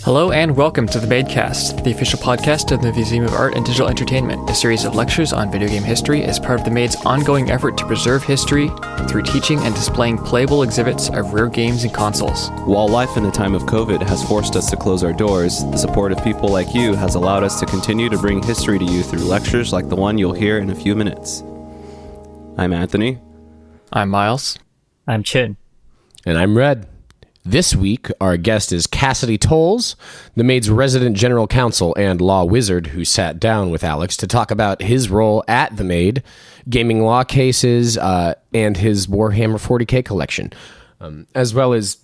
Hello and welcome to the MADEcast, the official podcast of the Museum of Art and Digital Entertainment, a series of lectures on video game history as part of the MADE's ongoing effort to preserve history through teaching and displaying playable exhibits of rare games and consoles. While life in the time of COVID has forced us to close our doors, the support of people like you has allowed us to continue to bring history to you through lectures like the one you'll hear in a few minutes. I'm Anthony. I'm Miles. I'm Chin. And I'm Red. This week, our guest is Cassady Toles, the MADE's resident general counsel and law wizard who sat down with Alex to talk about his role at the MADE, gaming law cases, and his Warhammer 40k collection, as well as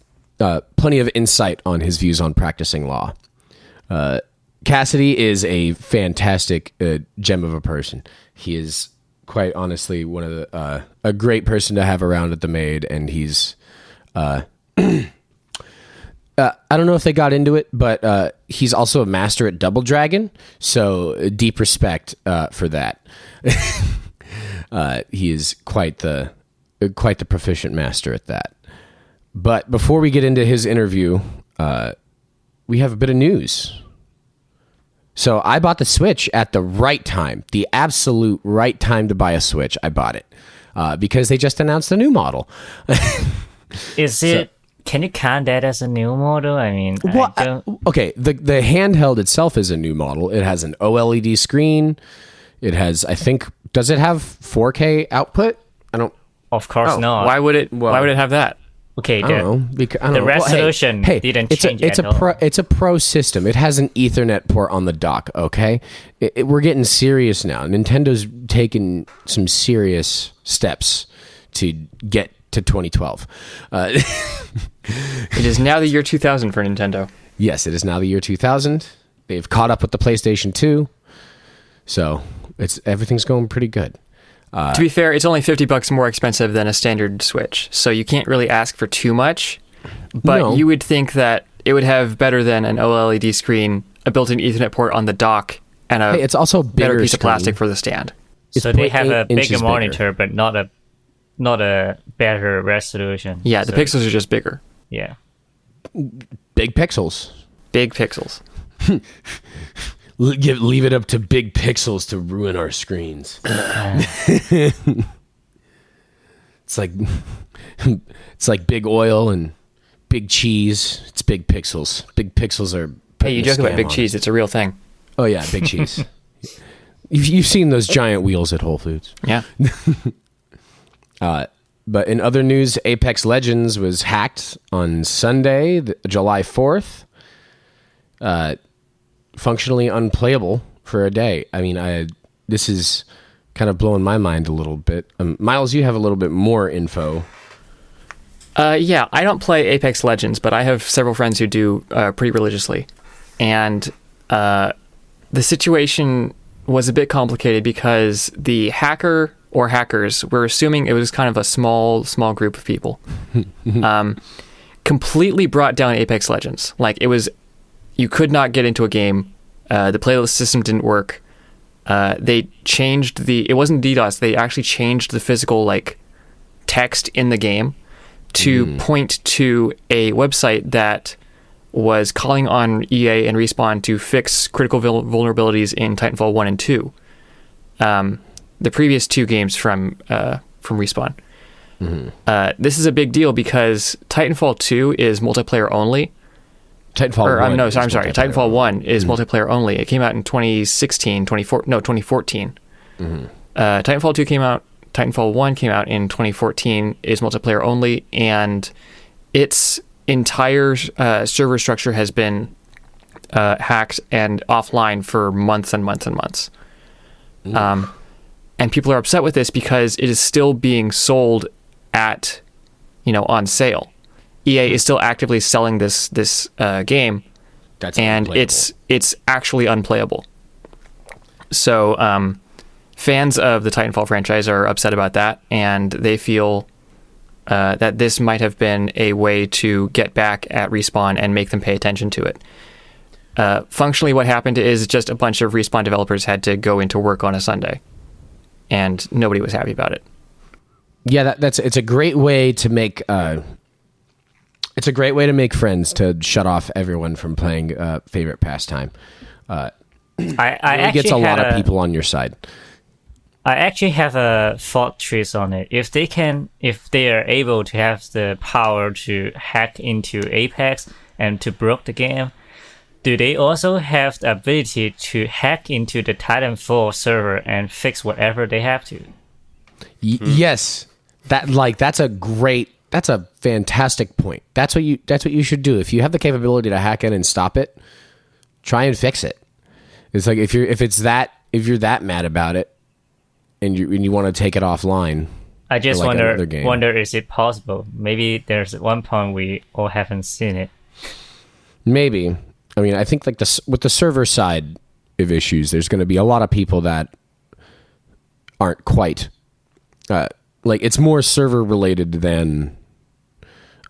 plenty of insight on his views on practicing law. Cassady is a fantastic gem of a person. He is quite honestly one of the a great person to have around at the MADE, and he's I don't know if they got into it, but he's also a master at Double Dragon, so deep respect for that. He is quite the proficient master at that. But before we get into his interview, we have a bit of news. So I bought the Switch at the right time, the absolute right time to buy a Switch. I bought it because they just announced a new model. Is it? Can you count that as a new model? I mean, okay. The handheld itself is a new model. It has an OLED screen. It has, I think, does it have 4K output? I don't. Of course not. Why would it? Why would it have that? Okay, I don't know. The resolution didn't change at all. It's a pro system. It has an Ethernet port on the dock. Okay, we're getting serious now. Nintendo's taken some serious steps to get to 2012. It is now the year 2000 for Nintendo. Yes, it is now the year 2000. They've caught up with the PlayStation 2, so everything's going pretty good. To be fair, it's only $50 more expensive than a standard Switch, so you can't really ask for too much. But you would think that it would have better than an OLED screen, a built-in Ethernet port on the dock, and it's also better piece of plastic for the stand. So they have a bigger monitor, but not a better resolution. Yeah, the pixels are just bigger. Yeah. Big pixels. Big pixels. Leave it up to big pixels to ruin our screens. It's like big oil and big cheese. It's big pixels. Big pixels are. Hey, you joke about big cheese. It's a real thing. Oh yeah, big cheese. You've seen those giant wheels at Whole Foods. Yeah. But in other news, Apex Legends was hacked on Sunday, July 4th. Functionally unplayable for a day. I mean, this is kind of blowing my mind a little bit. Miles, you have a little bit more info. Yeah, I don't play Apex Legends, but I have several friends who do pretty religiously. And the situation was a bit complicated because the hacker or hackers, we're assuming it was kind of a small group of people, completely brought down Apex Legends. Like, you could not get into a game. The playlist system didn't work. They changed it wasn't DDoS. They actually changed the physical, text in the game to point to a website that was calling on EA and Respawn to fix critical vulnerabilities in Titanfall 1 and 2. The previous two games from Respawn. Mm-hmm. This is a big deal because Titanfall 2 is multiplayer only. Titanfall 1 is multiplayer only. It came out in 2014. Mm-hmm. Titanfall 2 came out. Titanfall 1 came out in 2014, is multiplayer only, and its entire server structure has been hacked and offline for months and months and months. And people are upset with this because it is still being sold at, on sale. EA is still actively selling this game, and it's actually unplayable. So fans of the Titanfall franchise are upset about that, and they feel that this might have been a way to get back at Respawn and make them pay attention to it. Functionally, what happened is just a bunch of Respawn developers had to go into work on a Sunday, and nobody was happy about it. Yeah, it's a great way to make It's a great way to make friends, to shut off everyone from playing favorite pastime. I it gets a lot of people on your side. I actually have a thought twist on it. If they are able to have the power to hack into Apex and to broke the game, do they also have the ability to hack into the Titanfall server and fix whatever they have to? Yes, that's a fantastic point. That's what you should do. If you have the capability to hack in and stop it, try and fix it. It's like if you're that mad about it, and you want to take it offline. I just wonder, is it possible? Maybe there's one point we all haven't seen it. Maybe. I mean, I think like with the server side of issues, there's going to be a lot of people that aren't quite like it's more server related than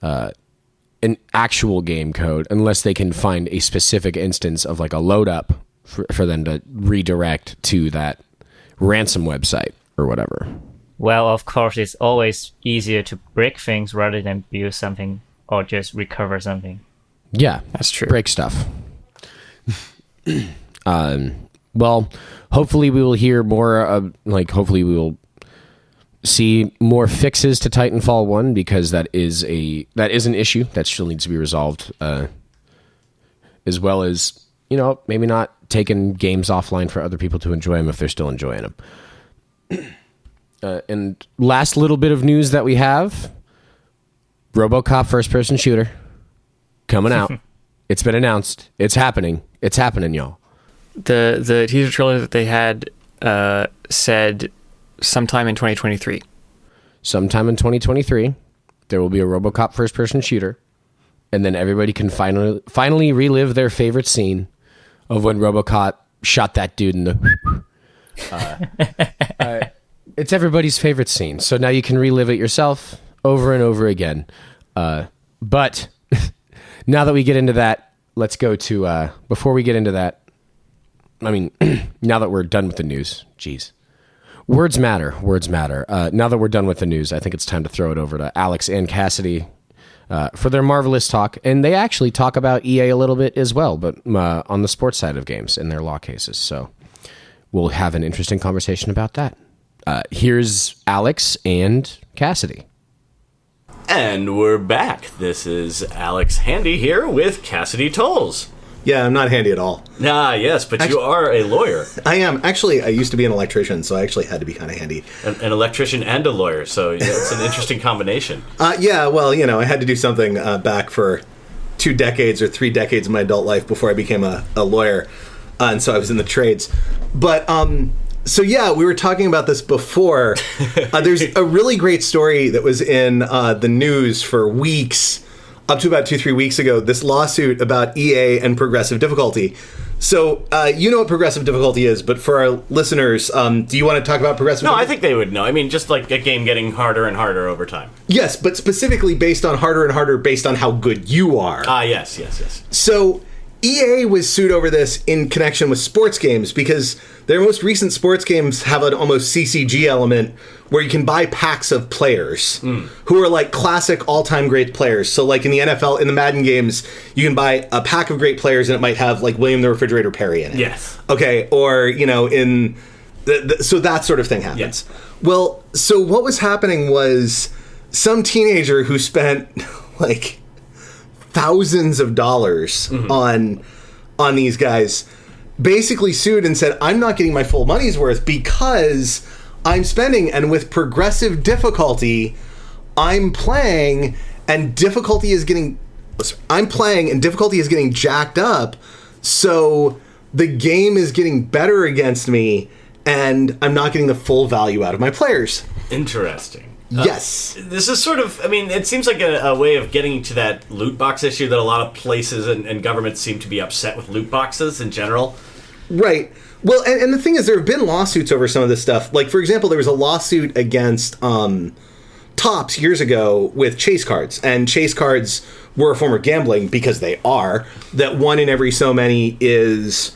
an actual game code, unless they can find a specific instance of like a load up for them to redirect to that ransom website or whatever. Well, of course, it's always easier to break things rather than build something or just recover something. Yeah, that's true. Break stuff. Well, hopefully we will hear more. Hopefully we will see more fixes to Titanfall 1, because that is an issue that still needs to be resolved. As well as, maybe not taking games offline for other people to enjoy them if they're still enjoying them. And last little bit of news that we have: RoboCop first-person shooter coming out. It's been announced. It's happening. It's happening, y'all. The teaser trailer that they had said sometime in 2023. Sometime in 2023, there will be a RoboCop first-person shooter, and then everybody can finally relive their favorite scene of when RoboCop shot that dude in the... it's everybody's favorite scene, so now you can relive it yourself over and over again. But now that we get into that, let's go to... before we get into that, I mean, now that we're done with the news, geez. Words matter. Now that we're done with the news, I think it's time to throw it over to Alex and Cassady for their marvelous talk. And they actually talk about EA a little bit as well, but on the sports side of games in their law cases. So we'll have an interesting conversation about that. Here's Alex and Cassady. And we're back. This is Alex Handy here with Cassady Toles. Yeah, I'm not handy at all. Ah, yes, but you are a lawyer. I am. Actually, I used to be an electrician, so I actually had to be kind of handy. An electrician and a lawyer, so yeah, it's an interesting combination. Yeah, well, I had to do something back for 2 decades or 3 decades of my adult life before I became a lawyer, and so I was in the trades. But, so yeah, we were talking about this before. There's a really great story that was in the news for weeks, up to about 2-3 weeks ago, this lawsuit about EA and progressive difficulty. So, you know what progressive difficulty is, but for our listeners, do you want to talk about progressive difficulty? No, I think they would know. I mean, just like a game getting harder and harder over time. Yes, but specifically based on harder and harder based on how good you are. Ah, yes. So, EA was sued over this in connection with sports games because their most recent sports games have an almost CCG element where you can buy packs of players who are like classic all-time great players. So like in the NFL, in the Madden games, you can buy a pack of great players and it might have like William the Refrigerator Perry in it. Yes. Okay, or, in... so that sort of thing happens. Yes. Well, so what was happening was some teenager who spent like thousands of dollars on these guys basically sued and said, I'm not getting my full money's worth because I'm spending, and with progressive difficulty, I'm playing and difficulty is getting jacked up, so the game is getting better against me and I'm not getting the full value out of my players. Interesting. Yes. This is sort of, I mean, it seems like a way of getting to that loot box issue that a lot of places and governments seem to be upset with loot boxes in general. Right. Well, and the thing is, there have been lawsuits over some of this stuff. Like, for example, there was a lawsuit against Topps years ago with chase cards. And chase cards were a form of gambling, because they are, that one in every so many is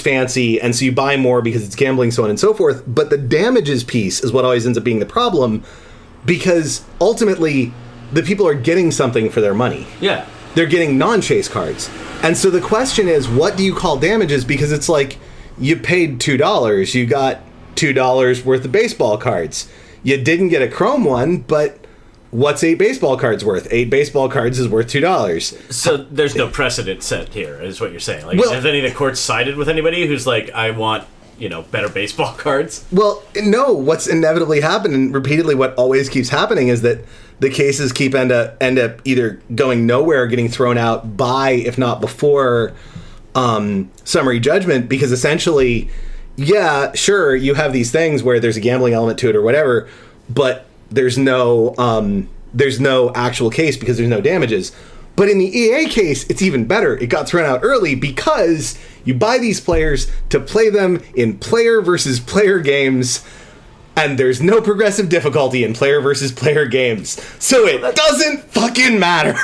fancy, and so you buy more because it's gambling, so on and so forth. But the damages piece is what always ends up being the problem, because ultimately the people are getting something for their money. Yeah. They're getting non-chase cards. And so the question is, what do you call damages? Because it's like, you paid $2. You got $2 worth of baseball cards. You didn't get a chrome one, but what's 8 baseball cards worth? 8 baseball cards is worth $2. So there's no precedent set here, is what you're saying. Like, Well- have any of the courts sided with anybody who's like, I want, better baseball cards? Well, no. What's inevitably happened, and repeatedly what always keeps happening, is that the cases end up either going nowhere or getting thrown out by, if not before, summary judgment, because essentially, yeah, sure, you have these things where there's a gambling element to it or whatever, but there's no actual case because there's no damages. But in the EA case, it's even better. It got thrown out early because you buy these players to play them in player versus player games, and there's no progressive difficulty in player versus player games. So it doesn't fucking matter.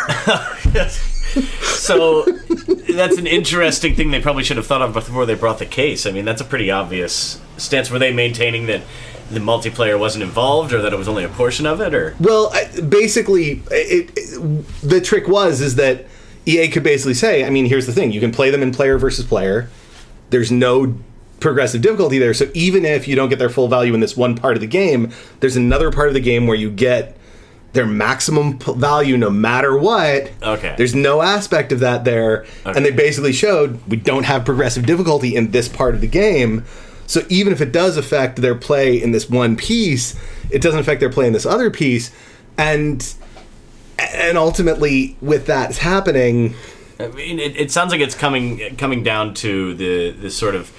So that's an interesting thing they probably should have thought of before they brought the case. I mean, that's a pretty obvious stance. Were they maintaining that the multiplayer wasn't involved, or that it was only a portion of it, or? Well, basically, the trick is that EA could basically say, I mean, here's the thing. You can play them in player versus player. There's no progressive difficulty there. So even if you don't get their full value in this one part of the game, there's another part of the game where you get their maximum value no matter what. Okay. There's no aspect of that there. Okay. And they basically showed we don't have progressive difficulty in this part of the game. So even if it does affect their play in this one piece, it doesn't affect their play in this other piece. And ultimately, with that happening, I mean, it sounds like it's coming down to the sort of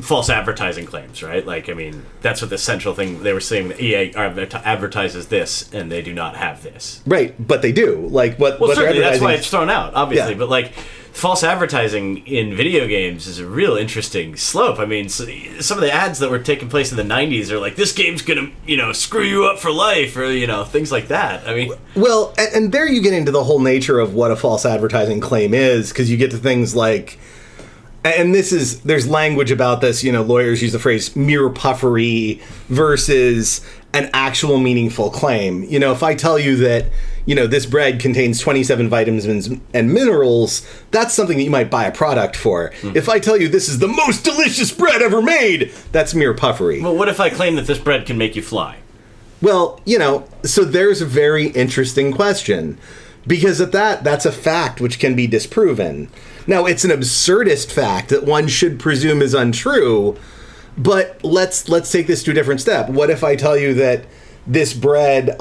false advertising claims, right? Like, I mean, that's what the central thing they were saying. That EA advertises this, and they do not have this. right? But they do. Like what? Well, what they're certainly that's why advertising- it's thrown out, obviously. Yeah. But like, false advertising in video games is a real interesting slope. I mean, some of the ads that were taking place in the '90s are like, "This game's gonna, screw you up for life," or things like that. I mean, Well, and there you get into the whole nature of what a false advertising claim is, because you get to things like, and there's language about this, lawyers use the phrase mere puffery versus an actual meaningful claim. If I tell you that, this bread contains 27 vitamins and minerals, that's something that you might buy a product for. If I tell you this is the most delicious bread ever made, that's mere puffery. well, what if I claim that this bread can make you fly? Well, so there's a very interesting question, because that's a fact which can be disproven. Now, it's an absurdist fact that one should presume is untrue, but let's take this to a different step. What if I tell you that this bread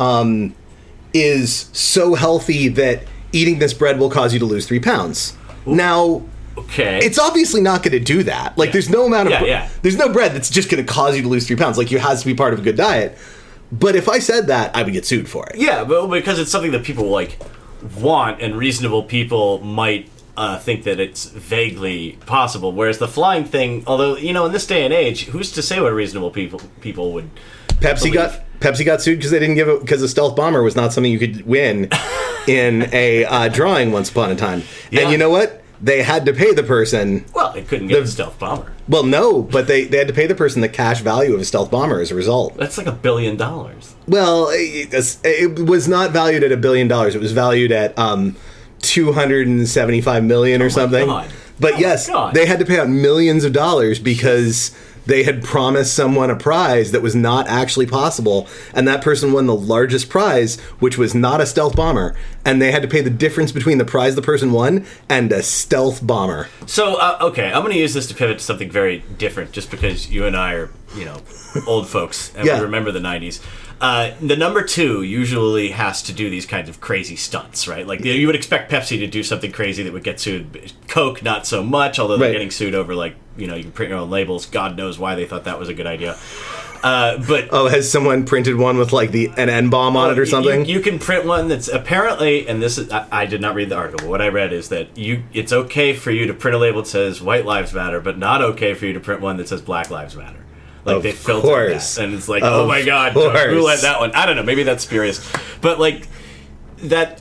is so healthy that eating this bread will cause you to lose 3 pounds? Now, Okay. it's obviously not going to do that. Like, there's no amount of there's no bread that's just going to cause you to lose 3 pounds. Like, it has to be part of a good diet. But if I said that, I would get sued for it. Yeah, but because it's something that people want, and reasonable people might think that it's vaguely possible. Whereas the flying thing, although in this day and age, who's to say what reasonable people would? Pepsi got sued because they didn't give it, because a stealth bomber was not something you could win in a drawing once upon a time. Yeah. And you know what? They had to pay the person. Well, they couldn't get the stealth bomber. Well, no, but they had to pay the person the cash value of a stealth bomber as a result. That's like $1 billion. Well, it was not valued at $1 billion. It was valued at $275 million or something. God. But Oh yes, my God. they had to pay out millions of dollars because they had promised someone a prize that was not actually possible, and that person won the largest prize, which was not a stealth bomber, and they had to pay the difference between the prize the person won and a stealth bomber. So, okay, I'm going to use this to pivot to something very different, just because you and I are, old folks, and Yeah. we remember the 90s. The number 2 usually has to do these kinds of crazy stunts, right? Like, you would expect Pepsi to do something crazy that would get sued. Coke, not so much, although they're Right. getting sued over, you can print your own labels. God knows why they thought that was a good idea. But Oh, has someone printed one with an N-bomb on it or something? You can print one that's apparently, and this is, I did not read the article, but what I read is that it's okay for you to print a label that says White Lives Matter, but not okay for you to print one that says Black Lives Matter. Like, Of they filtered course. that, and it's like, Of oh my God, course. who let that one? I don't know, maybe that's spurious. But that,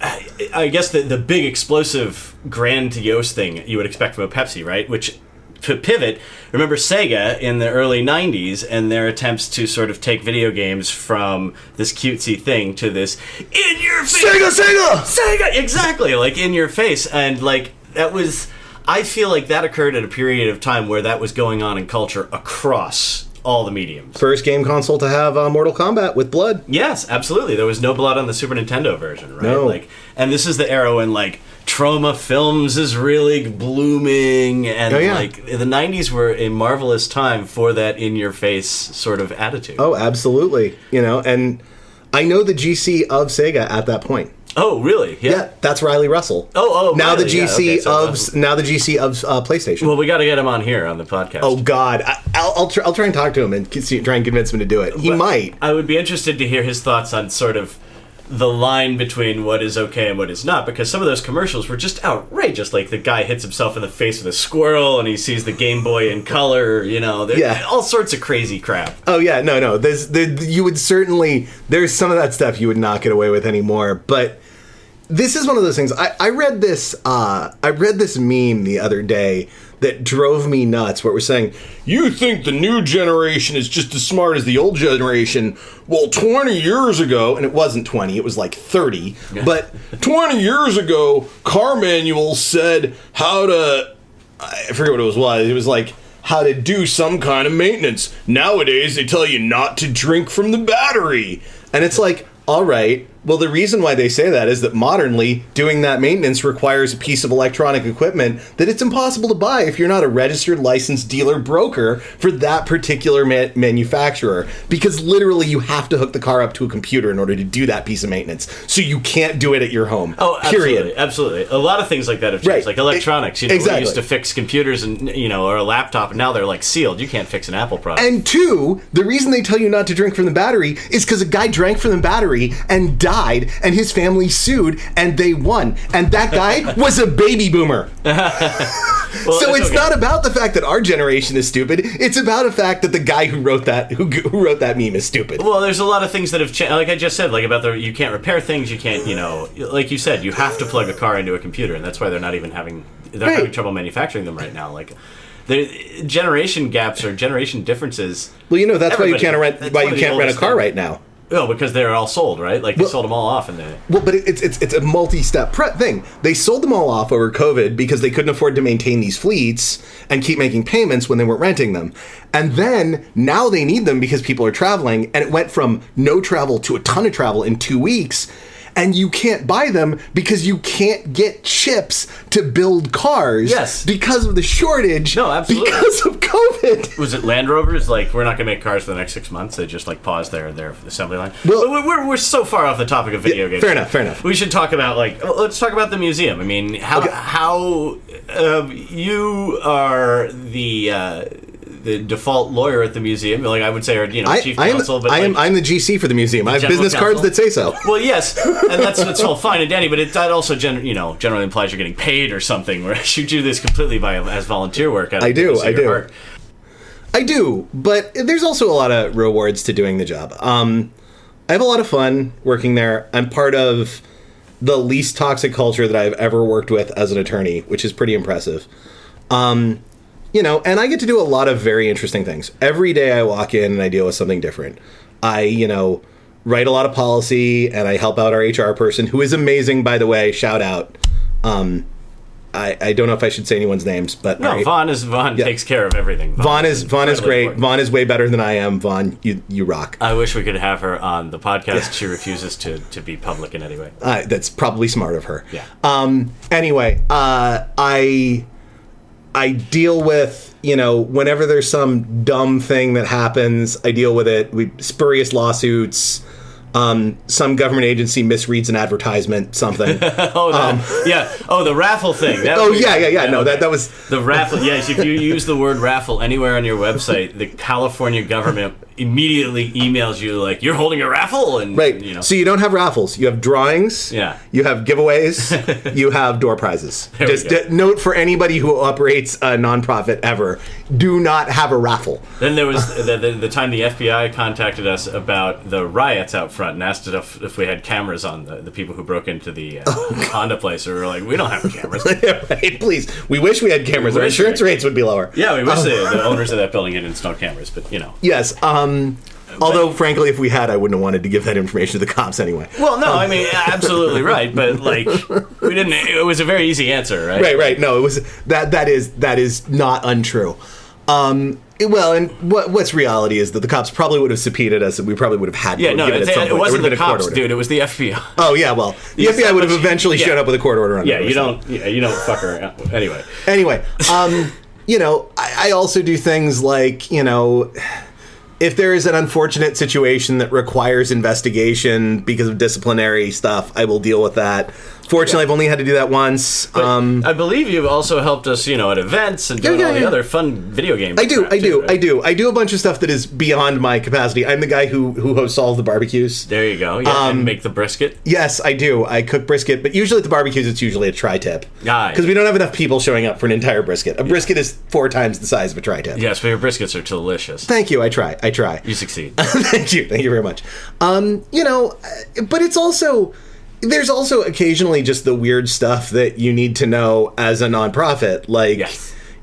I guess the big explosive grandiose thing you would expect from a Pepsi, right? Which pivot, remember Sega in the early 90s and their attempts to sort of take video games from this cutesy thing to this in your face. Sega! Exactly, like in your face. And like that was, I feel like that occurred at a period of time where that was going on in culture across all the mediums. First game console to have Mortal Kombat with blood. Yes, absolutely. There was no blood on the Super Nintendo version, right? No. Like, and this is the era when like Trauma Films is really blooming, and like the 90s were a marvelous time for that in-your-face sort of attitude. Oh, absolutely. You know, and I know the GC of Sega at that point. Oh, really? Yeah, that's Riley Russell. Now the GC of PlayStation. Well, we got to get him on here on the podcast. Oh God, I'll try and talk to him and try and convince him to do it. He might. I would be interested to hear his thoughts on sort of the line between what is okay and what is not, because some of those commercials were just outrageous. Like the guy hits himself in the face with a squirrel, and he sees the Game Boy in color. You know, all sorts of crazy crap. Oh yeah, no. You would certainly. There's some of that stuff you would not get away with anymore, but. This is one of those things. I read this. I read this meme the other day that drove me nuts. Where it was saying, "You think the new generation is just as smart as the old generation? Well, 20 years ago, and it wasn't 20. It was like 30. But 20 years ago, car manuals said how to. I forget what it was. It was like how to do some kind of maintenance. Nowadays, they tell you not to drink from the battery, and it's like, all right. Well, the reason why they say that is that modernly, doing that maintenance requires a piece of electronic equipment that it's impossible to buy if you're not a registered licensed dealer broker for that particular manufacturer. Because literally you have to hook the car up to a computer in order to do that piece of maintenance. So you can't do it at your home. Oh, period. Absolutely. A lot of things like that have changed. Right. Like electronics. We Exactly. used to fix computers and or a laptop, and now they're like sealed. You can't fix an Apple product. And two, the reason they tell you not to drink from the battery is because a guy drank from the battery and died, and his family sued, and they won. And that guy was a baby boomer. Well, so it's okay. not about the fact that our generation is stupid. It's about the fact that the guy who wrote that meme is stupid. Well, there's a lot of things that have changed. Like I just said, like about you can't repair things. You can't, like you said, you have to plug a car into a computer, and that's why they're not even having having trouble manufacturing them right now. Like. The generation gaps or generation differences. Well, that's why you can't rent a car right now. Oh, because they're all sold, right? Like they sold them all off, but it's a multi-step thing. They sold them all off over COVID because they couldn't afford to maintain these fleets and keep making payments when they weren't renting them. And then now they need them because people are traveling, and it went from no travel to a ton of travel in 2 weeks. And you can't buy them because you can't get chips to build cars. Yes. Because of the shortage. No, absolutely. Because of COVID. Was it Land Rovers? Like, we're not going to make cars for the next 6 months. They just, paused their assembly line. Well, we're so far off the topic of video games. Fair enough. We should talk about, let's talk about the museum. I mean, how you are the default lawyer at the museum, like I would say, or chief counsel. I'm the GC for the museum. I have business cards that say so. Well, yes, and that's all fine and dandy, but that also generally implies you're getting paid or something. Whereas you do this completely as volunteer work. I do, but there's also a lot of rewards to doing the job. I have a lot of fun working there. I'm part of the least toxic culture that I've ever worked with as an attorney, which is pretty impressive. And I get to do a lot of very interesting things. Every day I walk in and I deal with something different. I, write a lot of policy, and I help out our HR person, who is amazing, by the way. Shout out. I don't know if I should say anyone's names, but no, Vaughn takes care of everything. Vaughn is great. Important. Vaughn is way better than I am. Vaughn, you rock. I wish we could have her on the podcast. Yeah. She refuses to be public in any way. That's probably smart of her. Yeah. Anyway, I deal with, whenever there's some dumb thing that happens, I deal with it. Spurious lawsuits. Some government agency misreads an advertisement, something. the raffle thing. Yeah. No, that was... The raffle, yes. If you use the word raffle anywhere on your website, the California government immediately emails you like, you're holding a raffle? And, right. So you don't have raffles. You have drawings. Yeah. You have giveaways. You have door prizes. Just note for anybody who operates a nonprofit ever, do not have a raffle. Then there was the time the FBI contacted us about the riots out front. front and asked if we had cameras on the people who broke into the Honda place. And we were like, we don't have cameras. Right, please. We wish we had cameras. Our insurance rates would be lower. Yeah, we wish the owners of that building had installed cameras, but Yes. Although, frankly, if we had, I wouldn't have wanted to give that information to the cops anyway. Well, no, I mean, absolutely right, but like, we didn't. It was a very easy answer, right? Right. No, it was that is not untrue. Well, and what's reality is that the cops probably would have subpoenaed us, and we probably would have had to. Yeah, no, it wasn't the cops, dude. It was the FBI. Oh yeah, well, the FBI would have eventually showed up with a court order on. Yeah, you don't fuck around. Anyway, I also do things like if there is an unfortunate situation that requires investigation because of disciplinary stuff, I will deal with that. Fortunately, I've only had to do that once. I believe you've also helped us, at events and doing all the other fun video games. I do. I do a bunch of stuff that is beyond my capacity. I'm the guy who hosts all of the barbecues. There you go. Yeah, and make the brisket. Yes, I do. I cook brisket, but usually at the barbecues, it's usually a tri-tip. Because we don't have enough people showing up for an entire brisket. A brisket is 4 times the size of a tri-tip. Yes, but your briskets are delicious. Thank you. I try. You succeed. Thank you very much. But it's also... There's also occasionally just the weird stuff that you need to know as a nonprofit. Like,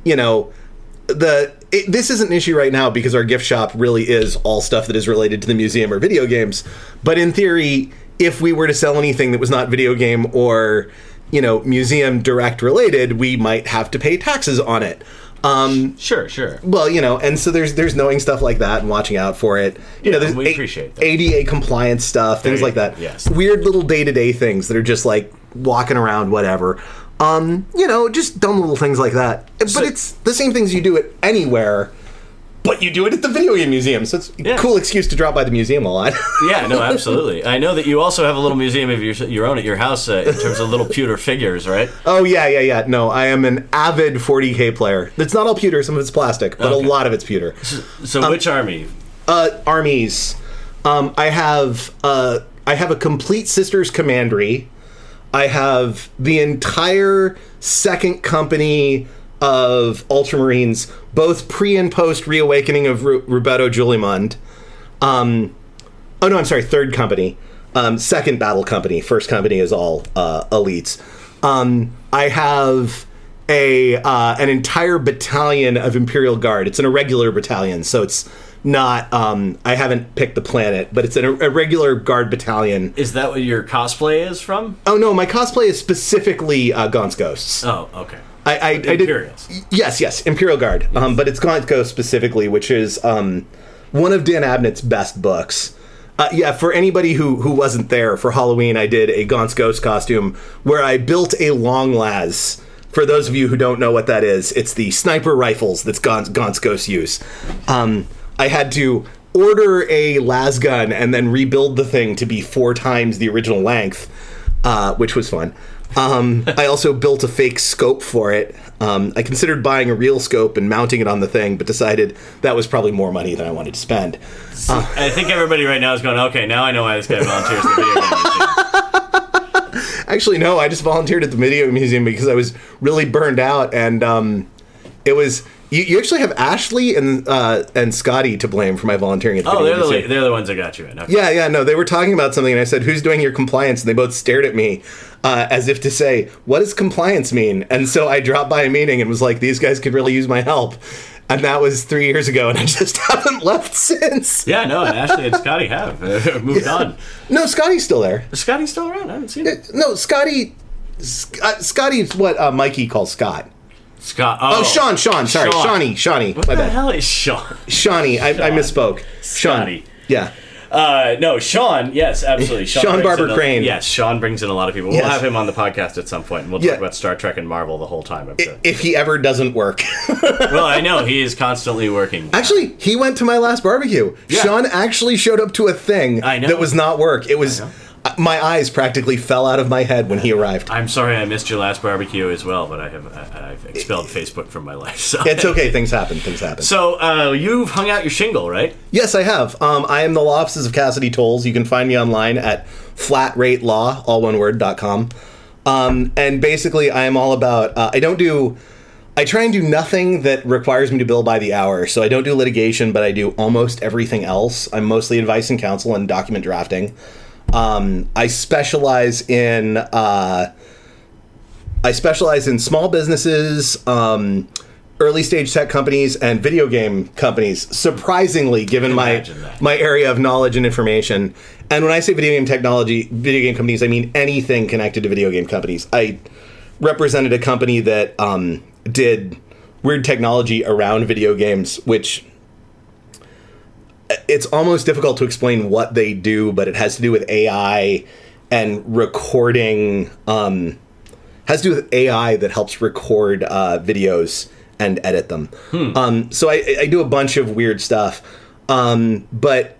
this isn't an issue right now because our gift shop really is all stuff that is related to the museum or video games. But in theory, if we were to sell anything that was not video game or, museum direct related, we might have to pay taxes on it. Sure. Well, and so there's knowing stuff like that and watching out for it. There's we appreciate that. ADA compliance stuff, things like that. Yes. Weird little day-to-day things that are just like walking around, whatever. Just dumb little things like that. But it's the same things you do it anywhere, but you do it at the video game museum. So it's a cool excuse to drop by the museum a lot. Yeah, no, absolutely. I know that you also have a little museum of your own at your house in terms of little pewter figures, right? Oh, yeah. No, I am an avid 40K player. It's not all pewter. Some of it's plastic, but a lot of it's pewter. So which army? Armies. I have a complete Sisters Commandery. I have the entire second company of Ultramarines, both pre and post reawakening of Roberto Julimund. Third company. Second battle company. First company is all elites. I have an entire battalion of Imperial Guard. It's an irregular battalion, so it's not... I haven't picked the planet, but it's an irregular Guard battalion. Is that what your cosplay is from? Oh, no, my cosplay is specifically Gaunt's Ghosts. Oh, okay. I Imperials. Yes, Imperial Guard. Yes. But it's Gaunt's Ghost specifically, which is one of Dan Abnett's best books. For anybody who wasn't there, for Halloween, I did a Gaunt's Ghost costume where I built a long las. For those of you who don't know what that is, it's the sniper rifles that's Gaunt's Ghost use. I had to order a las gun and then rebuild the thing to be 4 times the original length, which was fun. I also built a fake scope for it. I considered buying a real scope and mounting it on the thing, but decided that was probably more money than I wanted to spend. I think everybody right now is going, okay, now I know why this guy volunteers at the video game museum. Actually, no, I just volunteered at the video museum because I was really burned out, and it was... You actually have Ashley and Scotty to blame for my volunteering at the video museum. They're the ones that got you in. Okay. Yeah, no, they were talking about something, and I said, who's doing your compliance? And they both stared at me as if to say, what does compliance mean? And so I dropped by a meeting and was like, these guys could really use my help. And that was 3 years ago, and I just haven't left since. Yeah, no, and Ashley and Scotty have moved on. No, Scotty's still there. Is Scotty still around? I haven't seen it. No, Scotty's what Mikey calls Scott. Scott. Oh, Sean. Sorry, Shawnee. What the hell is Sean? Shawnee. I misspoke. Scotty. Yeah. No, Sean. Yes, absolutely. Sean Barber Crane. Yes, Sean brings in a lot of people. We'll have him on the podcast at some point, and we'll talk about Star Trek and Marvel the whole time. If he ever doesn't work. Well, I know he is constantly working. Actually, he went to my last barbecue. Yeah. Sean actually showed up to a thing that was not work. It was. My eyes practically fell out of my head when he arrived. I'm sorry I missed your last barbecue as well, but I've expelled Facebook from my life. So. It's okay. Things happen. So you've hung out your shingle, right? Yes, I have. I am the law offices of Cassady Toles. You can find me online at flatrateLaw, all one word, .com. And basically, I am all about... I don't do I try and do nothing that requires me to bill by the hour. So I don't do litigation, but I do almost everything else. I'm mostly advice and counsel and document drafting. I specialize in small businesses, early stage tech companies, and video game companies. Surprisingly, given my area of knowledge and information. And when I say video game companies, I mean anything connected to video game companies. I represented a company that did weird technology around video games, which it's almost difficult to explain what they do, but it has to do with AI and recording. Has to do with AI that helps record videos and edit them. So I do a bunch of weird stuff, but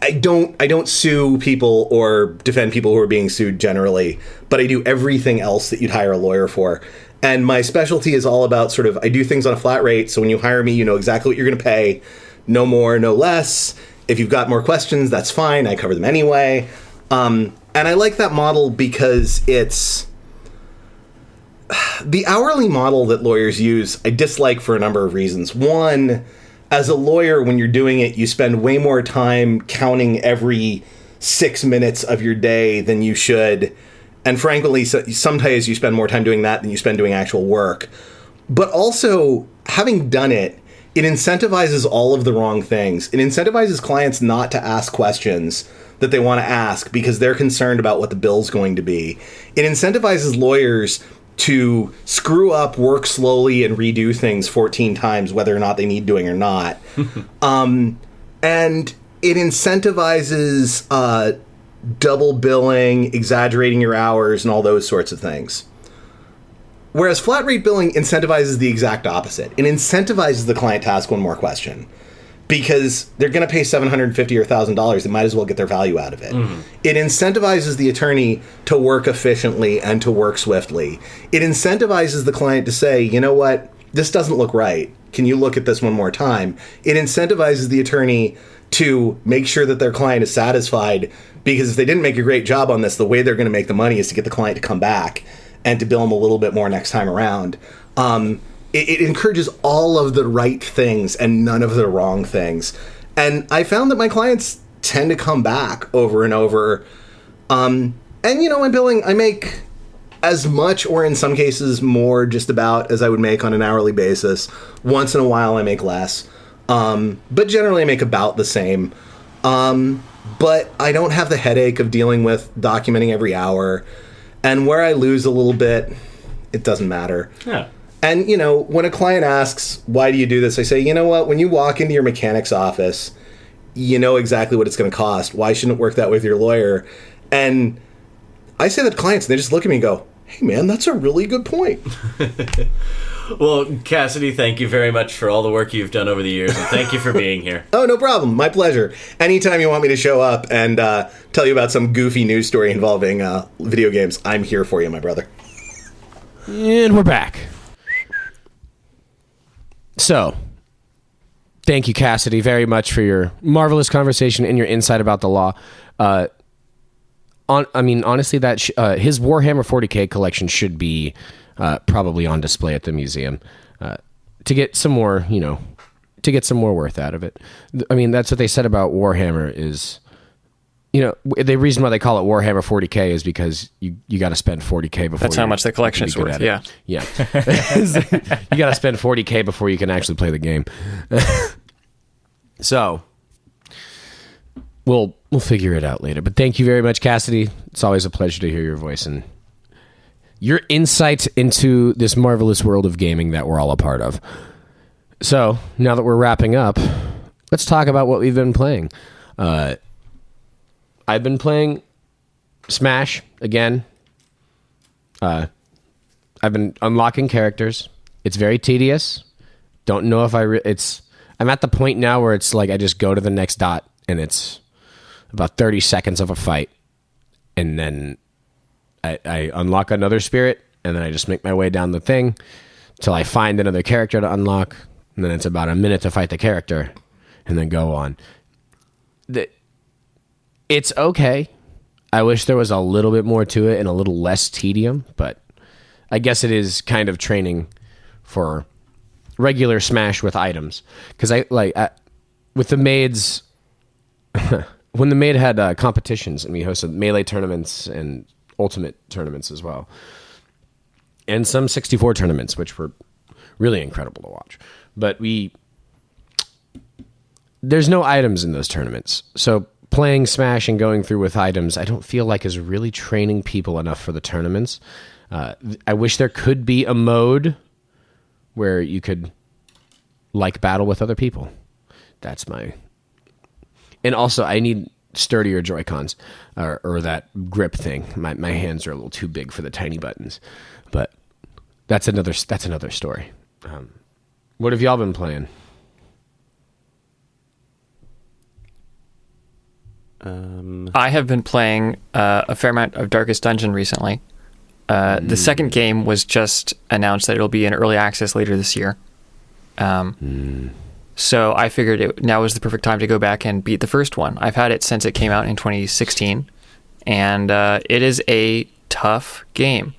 I don't sue people or defend people who are being sued generally, but I do everything else that you'd hire a lawyer for. And my specialty is all about sort of, I do things on a flat rate. So when you hire me, you know exactly what you're going to pay. No more, no less. If you've got more questions, that's fine. I cover them anyway. And I like that model because it's the hourly model that lawyers use. I dislike for a number of reasons. One, as a lawyer, when you're doing it, you spend way more time counting every 6 minutes of your day than you should. And frankly, sometimes you spend more time doing that than you spend doing actual work. But also, having done it, it incentivizes all of the wrong things. It incentivizes clients not to ask questions that they want to ask because they're concerned about what the bill's going to be. It incentivizes lawyers to screw up, work slowly, and redo things 14 times, whether or not they need doing or not. And it incentivizes double billing, exaggerating your hours, and all those sorts of things. Whereas flat rate billing incentivizes the exact opposite. It incentivizes the client to ask one more question because they're going to pay $750 or $1,000. They might as well get their value out of it. It incentivizes the attorney to work efficiently and to work swiftly. It incentivizes the client to say, you know what, this doesn't look right. Can you look at this one more time? It incentivizes the attorney to make sure that their client is satisfied, because if they didn't make a great job on this, the way they're going to make the money is to get the client to come back and to bill them a little bit more next time around. It encourages all of the right things and none of the wrong things. And I found that my clients tend to come back over and over. And, you know, in billing, I make as much, or in some cases more, just about as I would make on an hourly basis. Once in a while, I make less. But generally, I make about the same. But I don't have the headache of dealing with documenting every hour. And where I lose a little bit, it doesn't matter. Yeah. And, you know, when a client asks, why do you do this? I say, you know what? When you walk into your mechanic's office, you know exactly what it's going to cost. Why shouldn't it work that way with your lawyer? And I say that to clients, and they just look at me and go, hey, man, that's a really good point. Well, Cassady, thank you very much for all the work you've done over the years, and thank you for being here. Oh, no problem. My pleasure. Anytime you want me to show up and tell you about some goofy news story involving video games, I'm here for you, my brother. And we're back. So, thank you, Cassady, very much for your marvelous conversation and your insight about the law. Honestly, that his Warhammer 40K collection should be probably on display at the museum to get some more, to get some more worth out of it. I mean, that's what they said about Warhammer is, the reason why they call it Warhammer 40K is because you got to spend 40K before. That's how much the collection is worth. Yeah. You got to spend 40K before you can actually play the game. So we'll figure it out later. But thank you very much, Cassady. It's always a pleasure to hear your voice and your insight into this marvelous world of gaming that we're all a part of. So now that we're wrapping up, let's talk about what we've been playing. I've been playing Smash again. I've been unlocking characters. It's very tedious. Don't know if I'm at the point now where it's like I just go to the next dot and it's about 30 seconds of a fight. And then I unlock another spirit and then I just make my way down the thing till I find another character to unlock. And then it's about a minute to fight the character and then go on. It's okay. I wish there was a little bit more to it and a little less tedium, but I guess it is kind of training for regular Smash with items. Because with the maids, when the maid had competitions and we hosted melee tournaments and ultimate tournaments as well, and some 64 tournaments, which were really incredible to watch. But there's no items in those tournaments. So playing Smash and going through with items, I don't feel like is really training people enough for the tournaments. I wish there could be a mode where you could battle with other people. That's and also I need sturdier Joy-Cons or that grip thing. My hands are a little too big for the tiny buttons, but that's another story. What have y'all been playing? I have been playing a fair amount of Darkest Dungeon recently. The second game was just announced that it'll be in early access later this year. So I figured now was the perfect time to go back and beat the first one. I've had it since it came out in 2016, and it is a tough game.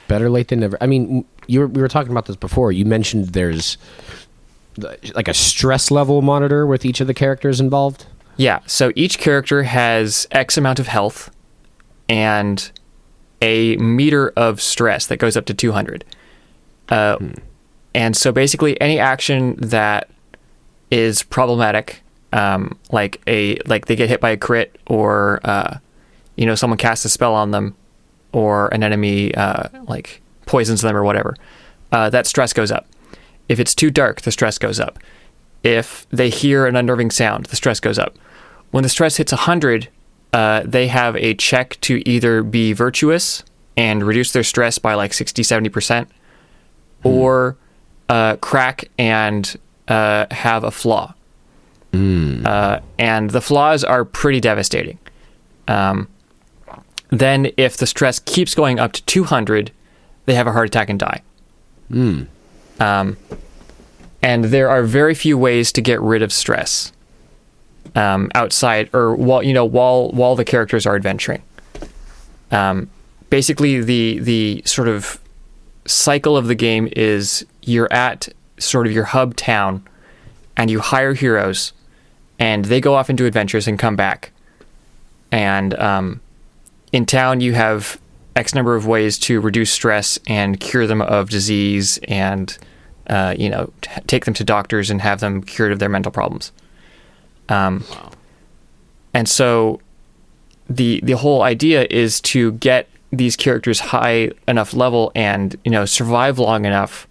Better late than never. I mean, we were talking about this before. You mentioned there's like a stress level monitor with each of the characters involved. Yeah, so each character has X amount of health and a meter of stress that goes up to 200. And so basically any action that is problematic, like they get hit by a crit or someone casts a spell on them or an enemy poisons them or whatever, that stress goes up. If it's too dark, the stress goes up. If they hear an unnerving sound, the stress goes up. When the stress hits 100, they have a check to either be virtuous and reduce their stress by 60-70%, or crack and have a flaw. And the flaws are pretty devastating. Then if the stress keeps going up to 200, they have a heart attack and die. And there are very few ways to get rid of stress outside or while the characters are adventuring. Basically, the sort of cycle of the game is you're at sort of your hub town, and you hire heroes, and they go off into adventures and come back. And in town, you have X number of ways to reduce stress and cure them of disease, and take them to doctors and have them cured of their mental problems. And so the whole idea is to get these characters high enough level and survive long enough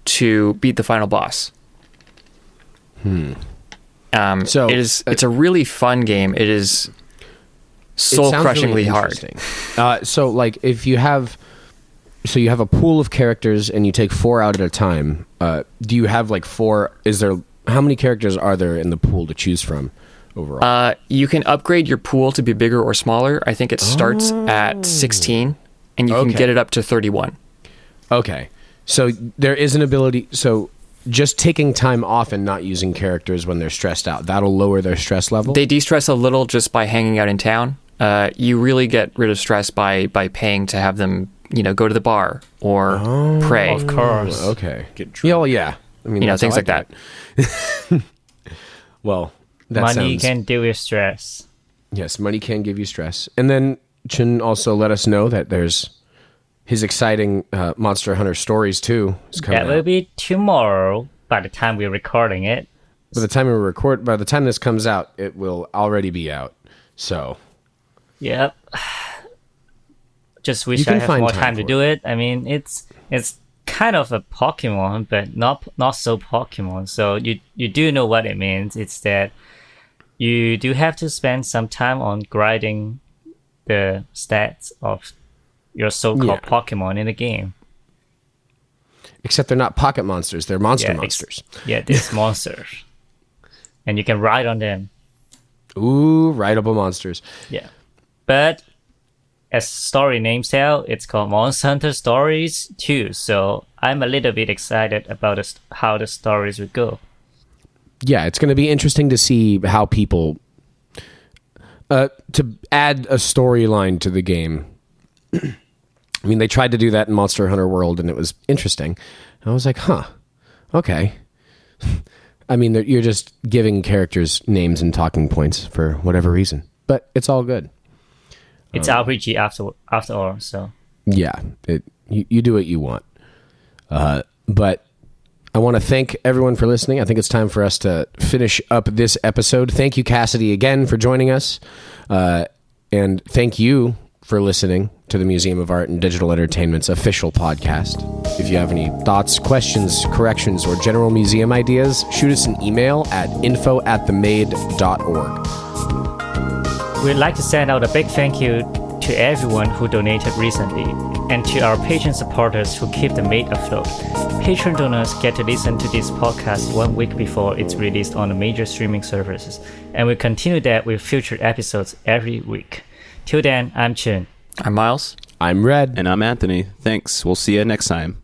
to beat the final boss. So it's a really fun game. It is soul-crushingly hard. So if you have a pool of characters and you take 4 out at a time, do you have 4? How many characters are there in the pool to choose from overall? You can upgrade your pool to be bigger or smaller. I think it starts at 16, and you can get it up to 31. Okay. So there is an ability. So just taking time off and not using characters when they're stressed out, that'll lower their stress level? They de-stress a little just by hanging out in town. You really get rid of stress by paying to have them, go to the bar or pray. Of course. Okay. Get drunk. Yeah, well, yeah. I mean, things like that. Well, that money can deal with stress. Yes, money can give you stress. And then Chin also let us know that there's his exciting Monster Hunter Stories 2 is coming out. That will be tomorrow by the time we're recording it. By the time this comes out, it will already be out. So. Yep. Just wish I had more time to do it. I mean, it's kind of a Pokemon, but not so Pokemon. So you do know what it means. It's that you do have to spend some time on grinding the stats of your so-called Pokemon in the game. Except they're not pocket monsters; they're monsters. These monsters, and you can ride on them. Ooh, rideable monsters. Yeah, but as story names tell, it's called Monster Hunter Stories 2. So I'm a little bit excited about how the stories would go. Yeah, it's going to be interesting to see how people to add a storyline to the game. I mean, they tried to do that in Monster Hunter World, and it was interesting. I was like, huh, okay. I mean, you're just giving characters names and talking points for whatever reason, but it's all good. It's RPG after all, so. Yeah, you do what you want. But I want to thank everyone for listening. I think it's time for us to finish up this episode. Thank you, Cassady, again for joining us. And thank you for listening to the Museum of Art and Digital Entertainment's official podcast. If you have any thoughts, questions, corrections, or general museum ideas, shoot us an email at info@themade.org. We'd like to send out a big thank you to everyone who donated recently, and to our patron supporters who keep the Made afloat. Patron donors get to listen to this podcast 1 week before it's released on the major streaming services, and we continue that with future episodes every week. Till then, I'm Chen. I'm Miles. I'm Red. And I'm Anthony. Thanks. We'll see you next time.